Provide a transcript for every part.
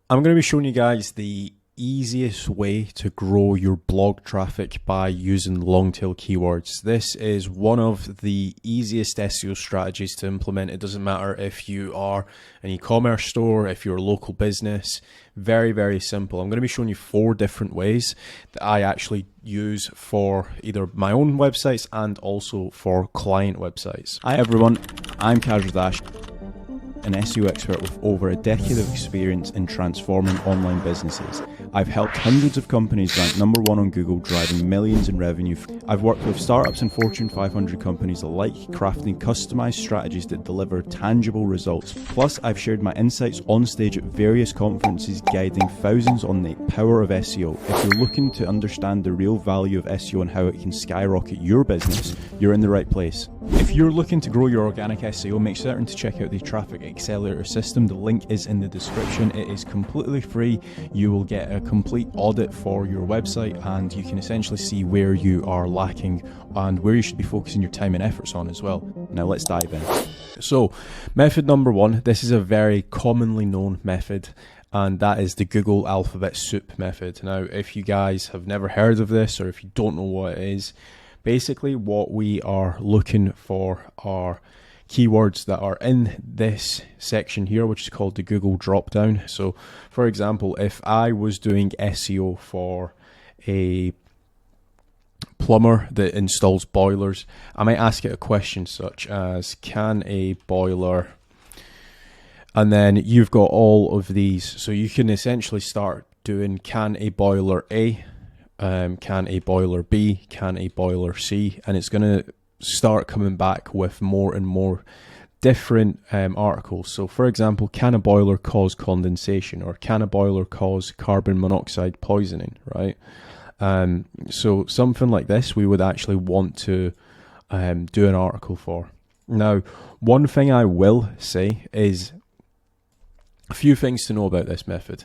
I'm going to be showing you guys the easiest way to grow your blog traffic by using long tail keywords. This is one of the easiest SEO strategies to implement. It doesn't matter if you are an e-commerce store, if you're a local business. Very, very simple. I'm going to be showing you 4 different ways that I actually use for either my own websites and also for client websites. Hi everyone, I'm Kaz Dash, an SEO expert with over a decade of experience in transforming online businesses. I've helped hundreds of companies rank #1 on Google, driving millions in revenue. I've worked with startups and Fortune 500 companies alike, crafting customized strategies that deliver tangible results. Plus, I've shared my insights on stage at various conferences, guiding thousands on the power of SEO. If you're looking to understand the real value of SEO and how it can skyrocket your business, you're in the right place. If you're looking to grow your organic SEO, make certain to check out the Traffic Accelerator system. The link is in the description. It is completely free. You will get a complete audit for your website, and you can essentially see where you are lacking and where you should be focusing your time and efforts on as well. Now let's dive in. So method number 1, this is a very commonly known method, and that is the Google alphabet soup method. Now, if you guys have never heard of this, or if you don't know what it is, basically what we are looking for are keywords that are in this section here, which is called the Google dropdown. So for example, if I was doing SEO for a plumber that installs boilers, I might ask it a question such as, can a boiler, and then you've got all of these. So you can essentially start doing, can a boiler A, can a boiler B, can a boiler C, and it's going to start coming back with more and more different articles. So for example, can a boiler cause condensation, or can a boiler cause carbon monoxide poisoning, right? So something like this we would actually want to do an article for. Now, one thing I will say is a few things to know about this method.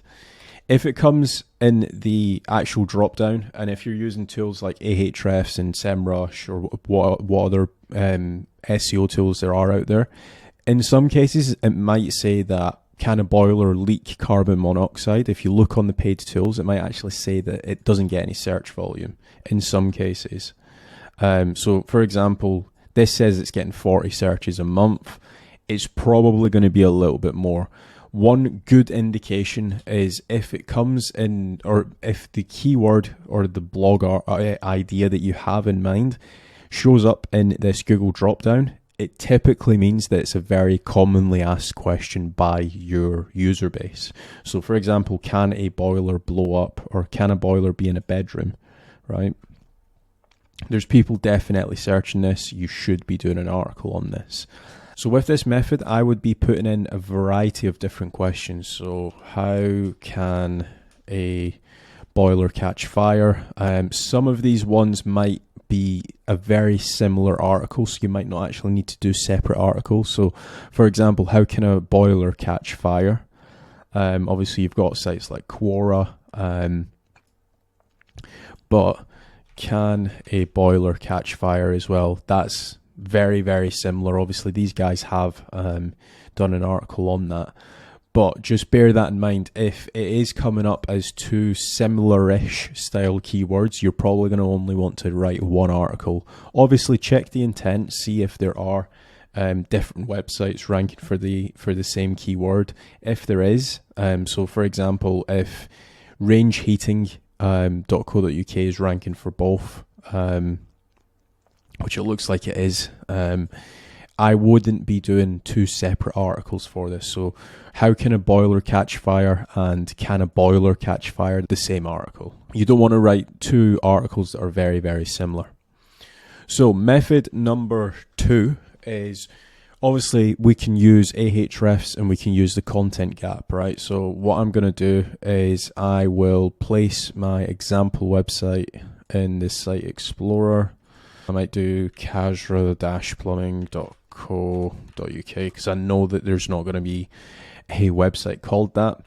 If it comes in the actual drop down, and if you're using tools like Ahrefs and SEMrush or what other SEO tools there are out there, in some cases it might say that can a boiler leak carbon monoxide. If you look on the paid tools, it might actually say that it doesn't get any search volume in some cases. So for example, this says it's getting 40 searches a month. It's probably going to be a little bit more. One good indication is if it comes in, or if the keyword or the blog idea that you have in mind shows up in this Google dropdown, it typically means that it's a very commonly asked question by your user base. So for example, can a boiler blow up, or can a boiler be in a bedroom, right? There's people definitely searching this. You should be doing an article on this. So with this method, I would be putting in a variety of different questions. So how can a boiler catch fire? Some of these ones might be a very similar article, so you might not actually need to do separate articles. So for example, how can a boiler catch fire? Obviously you've got sites like Quora, but can a boiler catch fire as well? That's very, very similar. Obviously these guys have done an article on that, but just bear that in mind. If it is coming up as 2 similar-ish style keywords, you're probably going to only want to write 1 article. Obviously check the intent, see if there are different websites ranking for the same keyword. If there is, so for example, if rangeheating.co.uk is ranking for both, which it looks like it is, I wouldn't be doing 2 separate articles for this. So how can a boiler catch fire and can a boiler catch fire, the same article? You don't want to write 2 articles that are very, very similar. So method number 2 is, obviously we can use Ahrefs and we can use the content gap, right? So what I'm going to do is I will place my example website in the Site Explorer. I might do casra-plumbing.co.uk because I know that there's not going to be a website called that.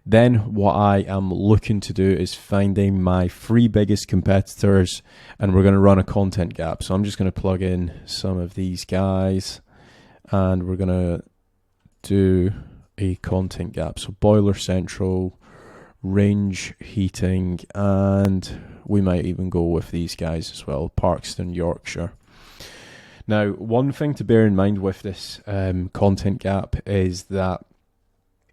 Then what I am looking to do is finding my 3 biggest competitors, and we're going to run a content gap. So I'm just going to plug in some of these guys, and we're going to do a content gap. So Boiler Central, range heating, and we might even go with these guys as well, Parkston, Yorkshire. Now, one thing to bear in mind with this content gap is that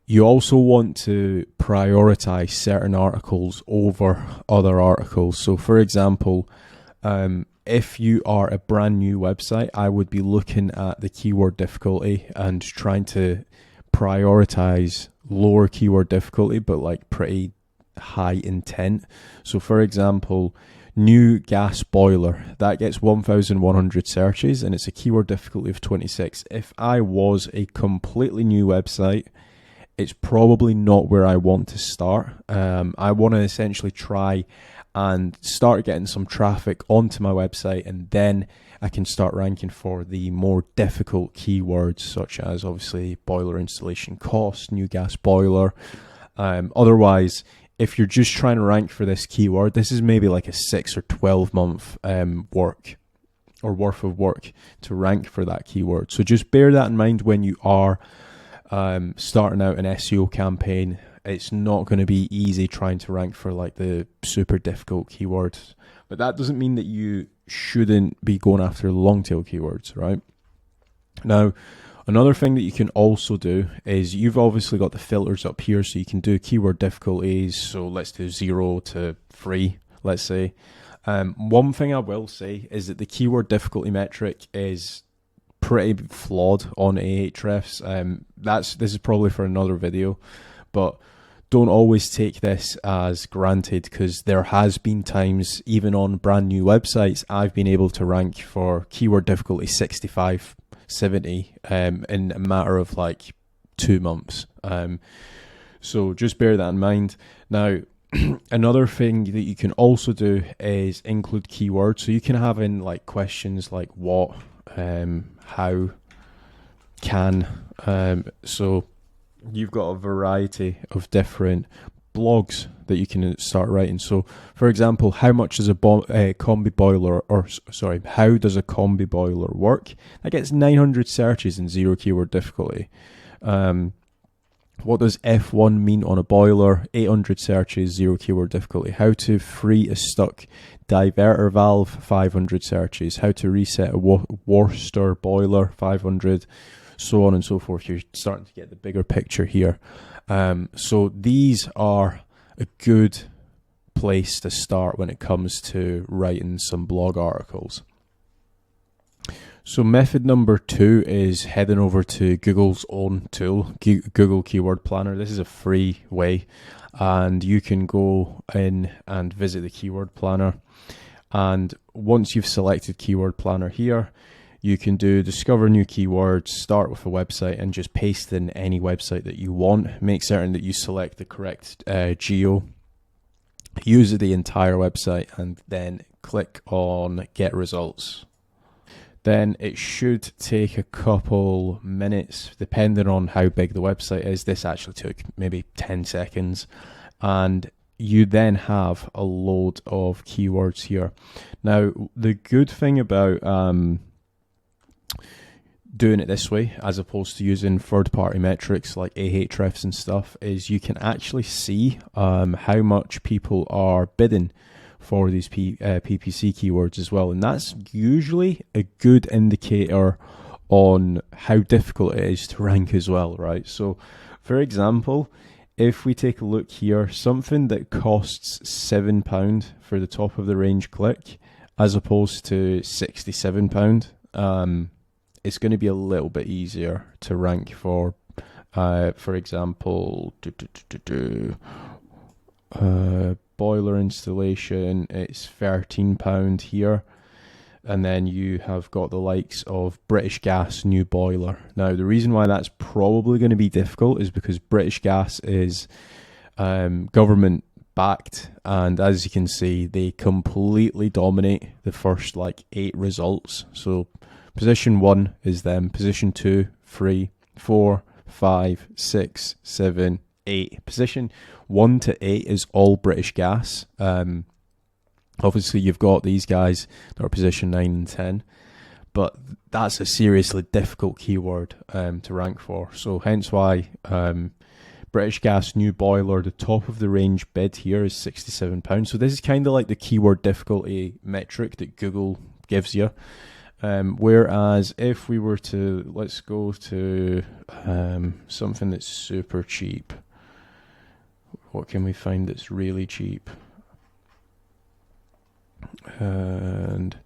you also want to prioritize certain articles over other articles. So for example, if you are a brand new website, I would be looking at the keyword difficulty and trying to prioritize lower keyword difficulty, but like pretty high intent. So for example, new gas boiler, that gets 1,100 searches and it's a keyword difficulty of 26. If I was a completely new website, it's probably not where I want to start. I want to essentially try and start getting some traffic onto my website, and then I can start ranking for the more difficult keywords, such as obviously boiler installation cost, new gas boiler. Otherwise, if you're just trying to rank for this keyword, this is maybe like a 6 or 12 month worth of work to rank for that keyword. So just bear that in mind when you are starting out an SEO campaign. It's not going to be easy trying to rank for like the super difficult keywords, but that doesn't mean that you shouldn't be going after long tail keywords, right? Now, another thing that you can also do is you've obviously got the filters up here, so you can do keyword difficulties. So let's do 0 to 3, let's say. One thing I will say is that the keyword difficulty metric is pretty flawed on Ahrefs. This is probably for another video, but don't always take this as granted, because there has been times, even on brand new websites, I've been able to rank for keyword difficulty 65, 70 in a matter of like 2 months. So just bear that in mind. Now, another thing that you can also do is include keywords. So you can have in like questions like what, how, can. So you've got a variety of different blogs that you can start writing. So for example, how much is a combi boiler, how does a combi boiler work? That gets 900 searches and 0 keyword difficulty. What does F1 mean on a boiler? 800 searches, 0 keyword difficulty. How to free a stuck diverter valve? 500 searches. How to reset a Worcester boiler? 500. So on and so forth. You're starting to get the bigger picture here. So these are a good place to start when it comes to writing some blog articles. So method number 2 is heading over to Google's own tool, Google Keyword Planner. This is a free way, and you can go in and visit the Keyword Planner. And once you've selected Keyword Planner here, you can do discover new keywords, start with a website, and just paste in any website that you want. Make certain that you select the correct geo, use the entire website, and then click on get results. Then it should take a couple minutes, depending on how big the website is. This actually took maybe 10 seconds. And you then have a load of keywords here. Now, the good thing about doing it this way, as opposed to using third-party metrics like Ahrefs and stuff, is you can actually see how much people are bidding for these PPC keywords as well, and that's usually a good indicator on how difficult it is to rank as well, right? So, for example, if we take a look here, something that costs £7 for the top of the range click, as opposed to £67, it's going to be a little bit easier to rank for example, boiler installation, it's £13 here. And then you have got the likes of British Gas new boiler. Now, the reason why that's probably going to be difficult is because British Gas is government backed, and as you can see, they completely dominate the first like 8 results. So position 1 is them, position 2, 3, 4, 5, 6, 7, 8. Position 1 to 8 is all British Gas. Obviously, you've got these guys that are position 9 and 10. but that's a seriously difficult keyword to rank for. So hence why British Gas new boiler, the top of the range bid here is £67. So this is kind of like the keyword difficulty metric that Google gives you. Whereas if we were to, let's go to something that's super cheap. What can we find that's really cheap? And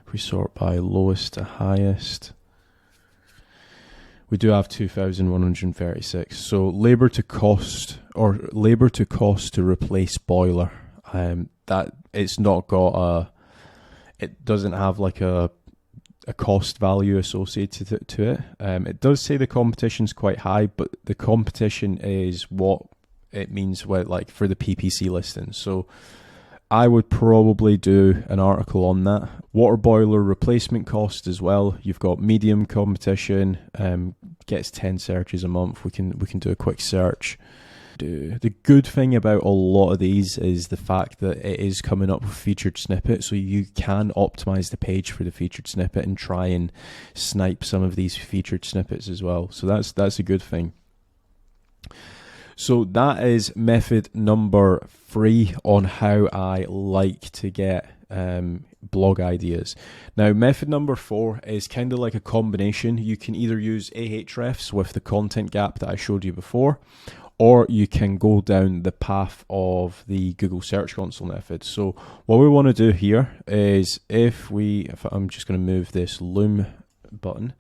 if we sort by lowest to highest, we do have 2,136. So labor to cost to replace boiler. That it's not got it doesn't have like a cost value associated to it. It does say the competition's quite high, but the competition is what it means with, like, for the PPC listing. So I would probably do an article on that. Water boiler replacement cost as well. You've got medium competition, gets 10 searches a month. We can do a quick search. The good thing about a lot of these is the fact that it is coming up with featured snippet, so you can optimize the page for the featured snippet and try and snipe some of these featured snippets as well. So that's a good thing. So that is method number 3 on how I like to get blog ideas. Now, method number 4 is kind of like a combination. You can either use Ahrefs with the content gap that I showed you before, or you can go down the path of the Google Search Console method. So what we want to do here is if I'm just going to move this Loom button.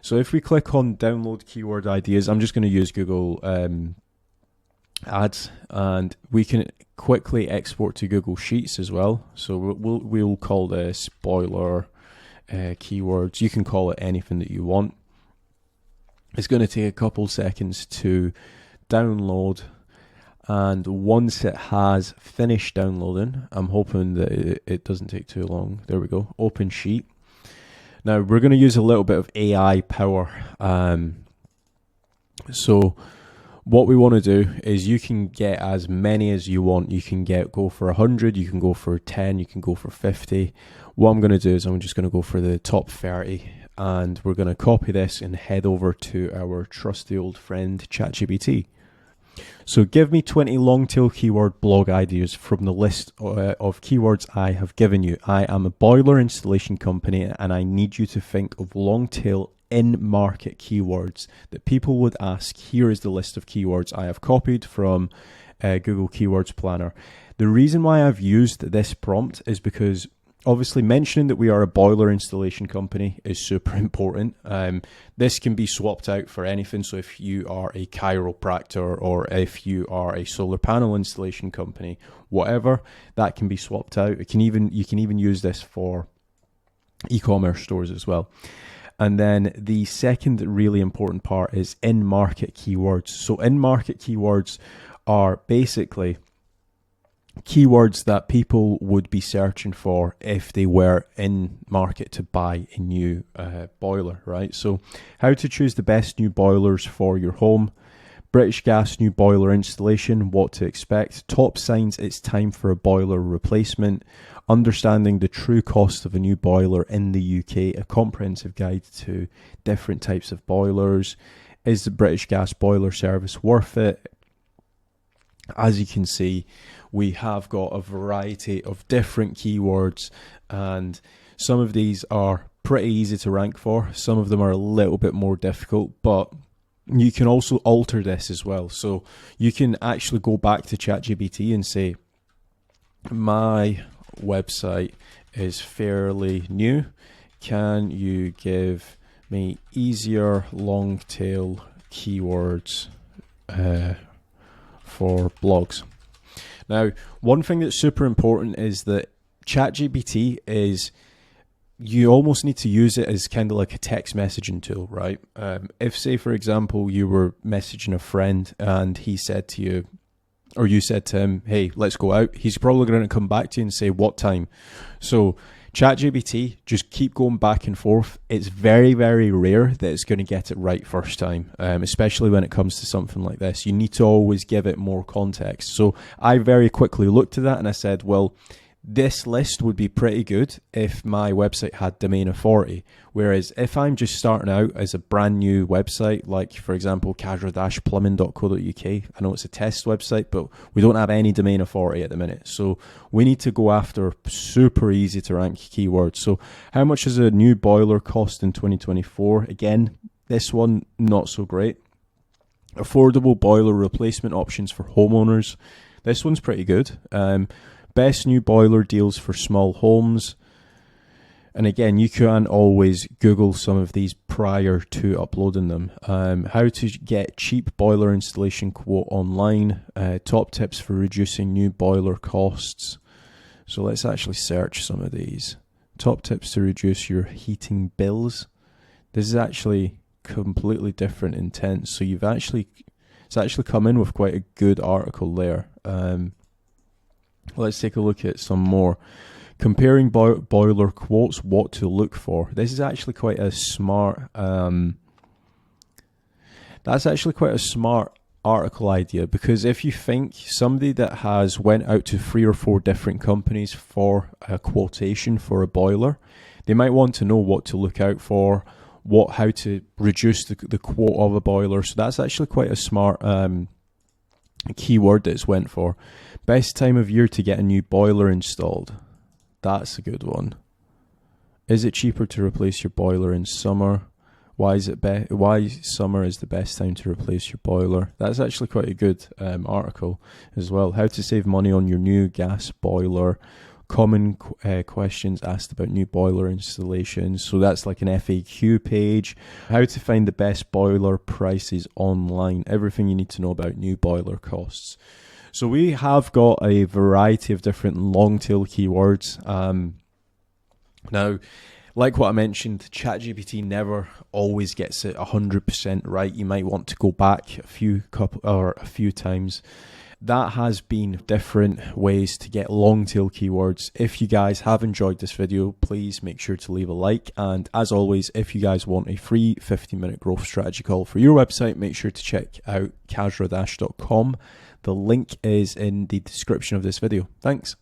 So if we click on download keyword ideas, I'm just going to use Google Ads, and we can quickly export to Google Sheets as well. So we'll call this boiler keywords. You can call it anything that you want. It's going to take a couple seconds to download, and once it has finished downloading, I'm hoping that it doesn't take too long. There we go. Open sheet. Now we're going to use a little bit of AI power. So what we want to do is you can get as many as you want. You can go for 100, you can go for 10, you can go for 50. What I'm going to do is I'm just going to go for the top 30, and we're going to copy this and head over to our trusty old friend ChatGPT. So give me 20 long tail keyword blog ideas from the list of keywords I have given you. I am a boiler installation company, and I need you to think of long tail in-market keywords that people would ask. Here is the list of keywords I have copied from Google Keywords Planner. The reason why I've used this prompt is because obviously mentioning that we are a boiler installation company is super important. This can be swapped out for anything. So if you are a chiropractor, or if you are a solar panel installation company, whatever, that can be swapped out. You can even use this for e-commerce stores as well. And then the second really important part is in-market keywords. So in-market keywords are basically keywords that people would be searching for if they were in market to buy a new boiler, right? So how to choose the best new boilers for your home, British Gas new boiler installation, what to expect, top signs it's time for a boiler replacement, understanding the true cost of a new boiler in the UK, a comprehensive guide to different types of boilers, is the British Gas boiler service worth it? As you can see, we have got a variety of different keywords, and some of these are pretty easy to rank for. Some of them are a little bit more difficult, but you can also alter this as well. So you can actually go back to ChatGPT and say, my website is fairly new. Can you give me easier long tail keywords for blogs? Now, one thing that's super important is that ChatGPT you almost need to use it as kind of like a text messaging tool, right? If, say, for example, you were messaging a friend and he said to you, or you said to him, hey, let's go out, he's probably going to come back to you and say, what time? So ChatGPT, just keep going back and forth. It's very, very rare that it's going to get it right first time, especially when it comes to something like this. You need to always give it more context. So I very quickly looked at that and I said, well, this list would be pretty good if my website had domain authority. Whereas if I'm just starting out as a brand new website, like for example, casual-plumbing.co.uk, I know it's a test website, but we don't have any domain authority at the minute. So we need to go after super easy to rank keywords. So how much does a new boiler cost in 2024? Again, this one, not so great. Affordable boiler replacement options for homeowners. This one's pretty good. Best new boiler deals for small homes. And again, you can always Google some of these prior to uploading them. How to get cheap boiler installation quote online. Top tips for reducing new boiler costs. So let's actually search some of these. Top tips to reduce your heating bills. This is actually completely different intent. So it's actually come in with quite a good article there. Let's take a look at some more. Comparing boiler quotes, what to look for. This is actually quite a smart. That's actually quite a smart article idea, because if you think somebody that has went out to 3 or 4 different companies for a quotation for a boiler, they might want to know what to look out for, how to reduce the quote of a boiler. So that's actually quite a smart keyword that it's went for. Best time of year to get a new boiler installed. That's a good one. Is it cheaper to replace your boiler in summer? Why summer is the best time to replace your boiler? That's actually quite a good article as well. How to save money on your new gas boiler. Common questions asked about new boiler installations. So that's like an FAQ page. How to find the best boiler prices online. Everything you need to know about new boiler costs. So we have got a variety of different long tail keywords. Now, like what I mentioned, ChatGPT never always gets it 100% right. You might want to go back a few times. That has been different ways to get long tail keywords. If you guys have enjoyed this video, please make sure to leave a like. And as always, if you guys want a free 15-minute growth strategy call for your website, make sure to check out casual-com. The link is in the description of this video. Thanks.